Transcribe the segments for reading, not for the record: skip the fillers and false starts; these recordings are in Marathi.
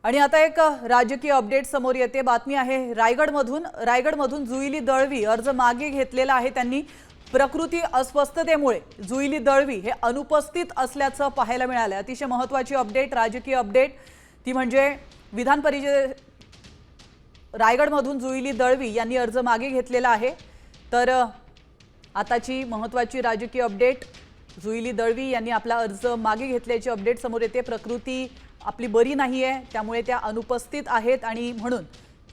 आणि आता एक राजकीय अपडेट समोर येते। बातमी आहे रायगडमधून जुईली दळवी अर्ज मागे घेतलेला आहे। त्यांनी प्रकृती अस्वस्थतेमुळे जुईली दळवी हे अनुपस्थित असल्याचं पाहायला मिळालं। अतिशय महत्त्वाची अपडेट, राजकीय अपडेट ती म्हणजे विधान परिषद रायगडमधून जुईली दळवी यांनी अर्ज मागे घेतलेला आहे। तर आताची महत्त्वाची राजकीय अपडेट, जुईली दळवी यांनी आपला अर्ज मागे घेतल्याची अपडेट समोर येते। प्रकृती आपली बरी नाहीये, त्यामुळे त्या अनुपस्थित आहेत आणि म्हणून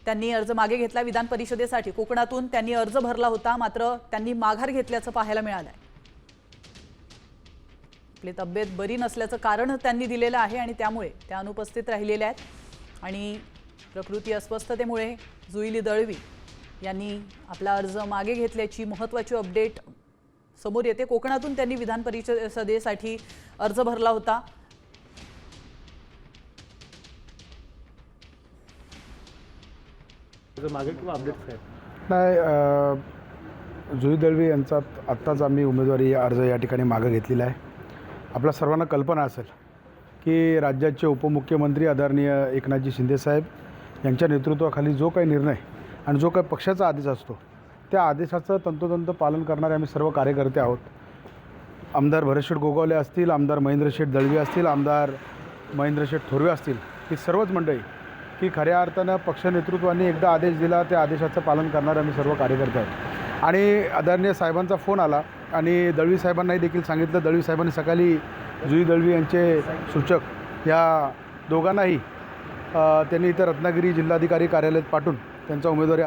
त्यांनी अर्ज मागे घेतला। विधान परिषदेसाठी कोकणातून त्यांनी अर्ज भरला होता, मात्र त्यांनी माघार घेतल्याचं पाहायला मिळालंय। आपली तब्येत बरी नसल्याचं कारण त्यांनी दिलेलं आहे आणि त्यामुळे त्या अनुपस्थित राहिलेल्या आहेत आणि प्रकृती अस्वस्थतेमुळे जुईली दळवी यांनी आपला अर्ज मागे घेतल्याची महत्त्वाची अपडेट समोर येते। कोकणातून त्यांनी विधान परिषदेसाठी अर्ज भरला होता। मागे किंवा अपडेट्स काय नाही, जुई दळवी यांचा आत्ताच आम्ही उमेदवारी अर्ज या ठिकाणी मागे घेतलेला आहे। आपल्या सर्वांना कल्पना असेल की राज्याचे उपमुख्यमंत्री आदरणीय एकनाथजी शिंदेसाहेब यांच्या नेतृत्वाखाली जो काही निर्णय आणि जो काही पक्षाचा आदेश असतो त्या आदेशाचं तंतोतंत पालन करणारे आम्ही सर्व कार्यकर्ते आहोत। आमदार भरतशेठ गोगावले असतील, आमदार महेंद्रशेठ दळवी असतील, आमदार महेंद्रशेठ थोरवे असतील, ही सर्वच मंडळी की खऱ्या अर्थानं पक्ष नेतृत्वाने एकदा आदेश दिला त्या आदेशाचं पालन करणारे आम्ही सर्व कार्यकर्ते आहोत। आणि आदरणीय साहेबांचा फोन आला आणि दळवी साहेबांनाही देखील सांगितलं। दळवी साहेबांनी सकाळी जुई दळवी यांचे सूचक या दोघांनाही त्यांनी इथं रत्नागिरी जिल्हाधिकारी कार्यालयात पाठवून त्यांचा उमेदवारी